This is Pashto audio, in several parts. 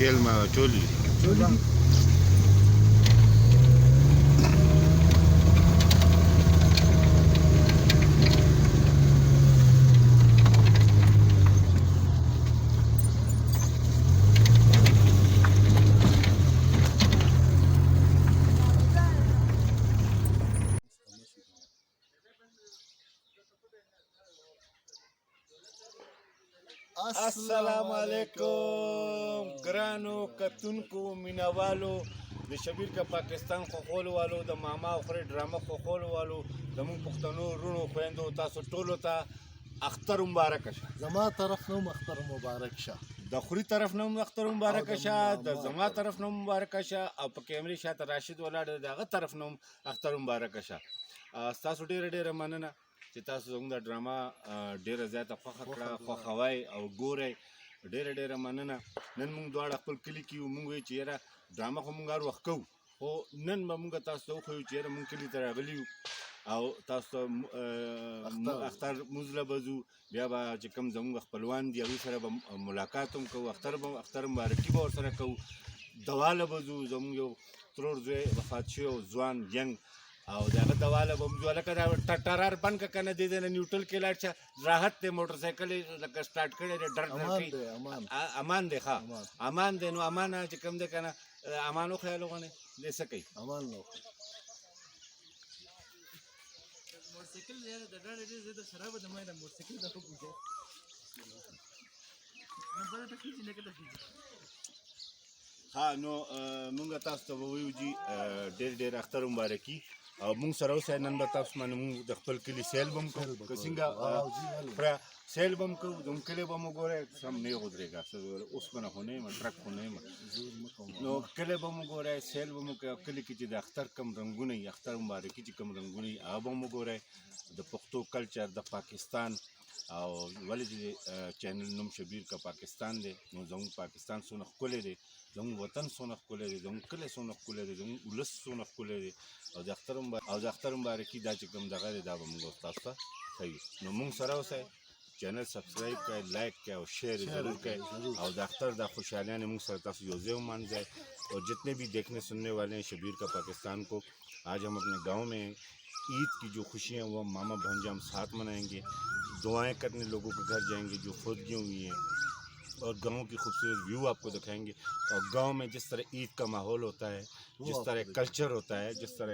سیل ما چولی السلام علیکم ګرانو کتونکو مینوالو د شبیر کا پاکستان خوښولو والو د ماما او خوري ډرامه خوښولو والو زموږ پښتنو رونو خویندو تاسو ټولو ته اختر مبارک شه. زما طرف نوم اختر مبارک شه. د خوري طرف نوم اختر مبارک شه، د زما طرف نوم مبارک شه، او په کیمرې شاته راشد ولاړ دغه طرف نوم اختر مبارک شه. تاسو ډیره مننه چې تاسو زموږ د ډرامه ډیره زیاته خوښه کړه، خوښوئ او ګورئ. ډیره مننه. نن موږ دواړه خپل کلي کې یو. موږ وایو چې یاره ډرامه خو موږ هر وخت کوو، خو نن به موږ تاسو ته وښیو چې یاره موږ کلي ته راغلي یو او تاسو ته اختر لمونځ له به ځو. بیا به چې کوم زموږ خپلوان دي هغوی سره به ملاقات هم کوو، اختر مبارکي به ورسره کوو، دوا له به ځو. زموږ یو ترور زوی وفات شوی او ځوان ینګ او د هغه دوا له به هم ځو. هلکه دا ټرار بند که که نه دې ځای نه نیوټرل کې لاړ شه. راحت دی، موټر سایکل یې لکه سټارټ کړی دی، ډر کوي. امان دی، ښه امان دی. نو امان چې کوم دی که نه امان وخیال وغواړئ دی څه کوي امان نو موټرسایکل یاره د ډاډ ډېر زیاته خرابه ده. ما د موټرسایکل د خو ګوګه نمبر ته خېږي نه کله خېږي. ها نو مونږ تاسو ته به ووایو جي ډېر اختر مبارکي. او مونږ سره اوسئ. نن به تاسو باندې مونږ د خپل کلي سیل به هم کوو، که څنګه پوره سیل به هم کوو. زموږ کلی به هم وګورئ. سم نه ودرېږه، اوسپنه خو نه یم، ټرک خو نه یم، نو کلی به هم وګورئ، سیل به هم وکړئ. کلي کې چې د اختر کوم رنګونه وي، اختر مبارکي چې کوم رنګونه وي هغه به هم وګورئ. د پښتو کلچر د پاکستان او ولې چې چینل نوم شبیر کا پاکستان دی، نو زموږ پاکستان څومره ښکلی دی، زموږ وطن څومره ښکلی دی، زموږ کلی څومره ښکلی دی، زموږ ولس څومره ښکلی دی. او د اختر مبارکي دا چې کوم دغه دی دا به موږ تاسو ته ښیو. نو موږ سره اوسئ، چینل سبسکرائب کړئ، لائک کړئ और शेयर ज़रूर करें. और अख्तर दा खुशहालियाँ ने मुँह सरता से योजे मान जाए. और जितने भी देखने सुनने वाले हैं शबीर का पाकिस्तान को, आज हम अपने गांव में ईद की जो खुशियाँ वो मामा भांजा हम साथ मनाएंगे, दुआएं करने लोगों के घर जाएंगे जो फौतगियाँ हुई हैं, और गांव की खूबसूरत व्यू आपको दिखाएंगे. और गांव में जिस तरह ईद का माहौल होता है, जिस तरह कल्चर होता है, जिस तरह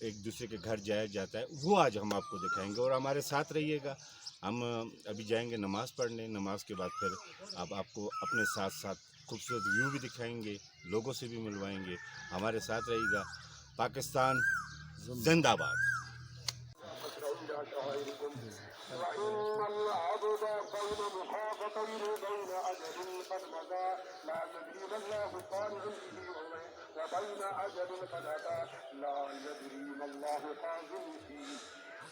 एक दूसरे के घर जाया जाता है, वो आज हम आपको दिखाएंगे. और हमारे साथ रहिएगा. हम अभी जाएंगे नमाज़ पढ़ने. नमाज के बाद फिर अब आपको अपने साथ साथ खूबसूरत व्यू भी दिखाएंगे, लोगों से भी मिलवाएंगे. हमारे साथ रहिएगा. पाकिस्तान जिंदाबाद.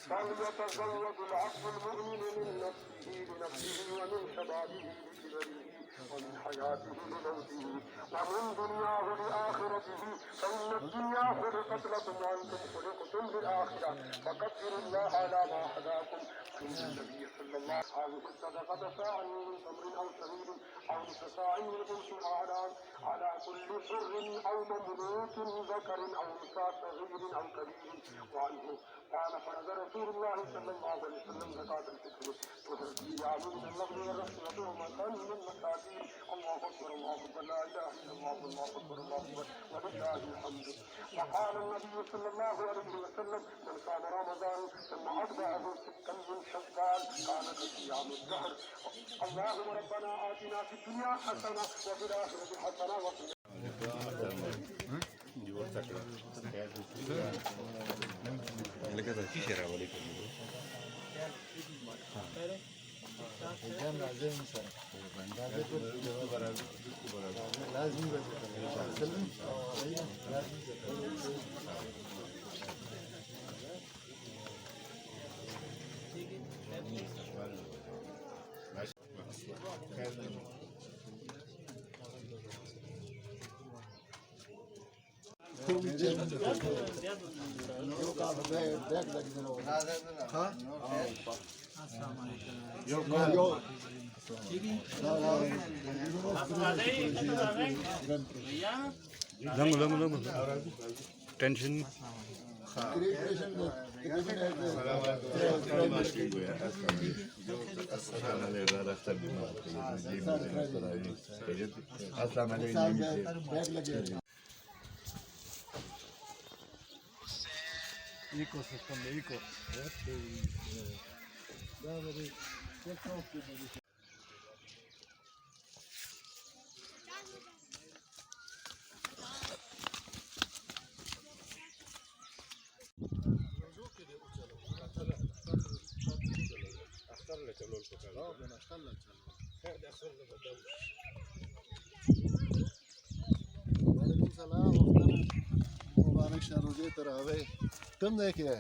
فليتزود العبد المؤمن من نفسه لنفسه ومن شبابه لكبره ومن حياته لموته ومن دنياه لآخرته فإن الدنيا الدنيا خلقت لكم وأنتم خلقتم للآخرة فكبروا الله على ما هداكم فإن النبي صلى الله عليه وسلم الصدقة ساعا من تمر أو شعير أو نصف ساع من قمح على كل حر أو مملوك ذكر أو أنثى صغير أو كبير. وعنه قال فرض رسول الله صلى الله عليه وسلم زكاة الفطر تهدي من اللغو والرحمة ومكان من المساكين. الله أكبر الله أكبر لا إله إلا الله والله أكبر الله أكبر ولله الحمد. وقال النبي صلى الله عليه وسلم من صام رمضان ثم أتبعه ستا من شوال كان كصيام الدهر. اللهم ربنا آتنا في الدنيا حسنة وفي الآخرة حسنة وقنا टेंशन Ecosystem, eco. मुबारक शाह रोजे तरावे तुम देखे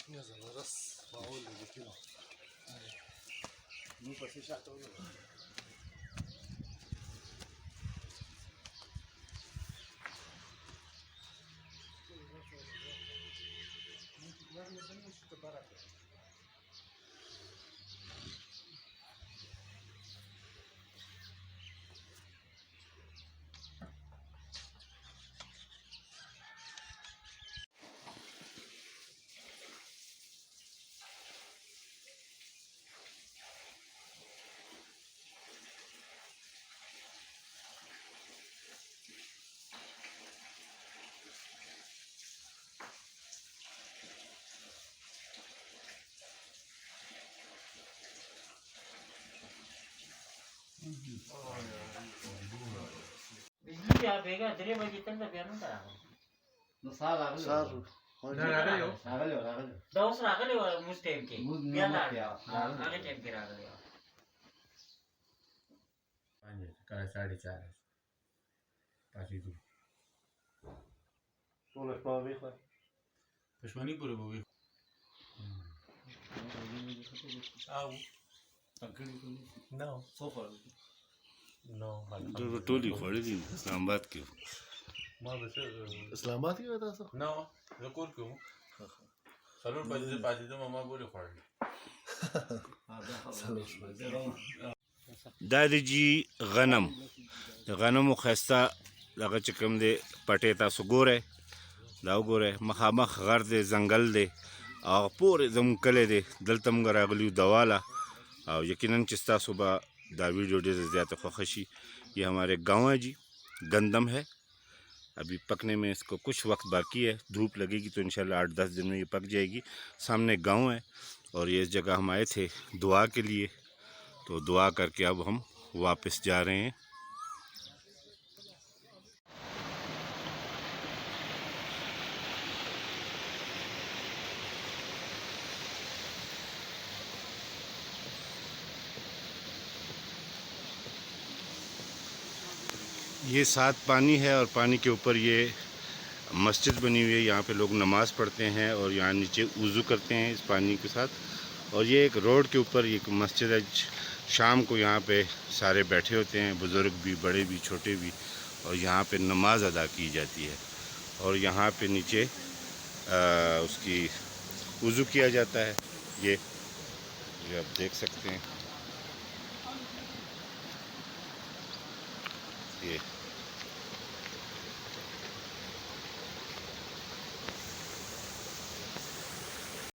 يا زلمه بس معقول اللي كده مو بس يشحطوا बिजली आप बेगा 3 बजे तक त बिहान त राख्नु No sabe, صار دا اوس راغلی و موږ ټیم کې بیا لا هغه ټیم کې راغلی و 4:30 پاتې دو ټول په ویخه پښمنی پورې به وي او نو صفر نو د ټولي خړې دي اسلام آباد کې ما بس اسلام آباد کې وتا څه نو ذکر کوم سلور پاتې پاتې د ماما بوله خورل دا د جی غنم د غنمو خسته دغه چې کوم دی پټې تاسو ګوره دا وګوره مخامخ غر دی ځنګل دی او پورې زموږ کلی دی دلته موږ راغلیو دواله यकीनन चिस्ता सुबह दा वीडियो ज़्यादा ज़्यादा खुशी। ये हमारे गांव है जी, गंदम है, अभी पकने में इसको कुछ वक्त बाकी है। धूप लगेगी तो इंशाल्लाह 8-10 दिन में ये पक जाएगी। सामने गांव है और ये इस जगह हम आए थे दुआ के लिए, तो दुआ करके अब हम वापस जा रहे हैं। ये साथ पानी है और पानी के ऊपर ये मस्जिद बनी हुई है। यहाँ पे लोग नमाज़ पढ़ते हैं और यहाँ नीचे वज़ू करते हैं इस पानी के साथ। और ये एक रोड के ऊपर एक मस्जिद है। शाम को यहाँ पे सारे बैठे होते हैं, बुज़ुर्ग भी, बड़े भी, छोटे भी, और यहाँ पे नमाज अदा की जाती है। और यहाँ पे नीचे उसकी वज़ू किया जाता है। ये आप देख सकते हैं, ये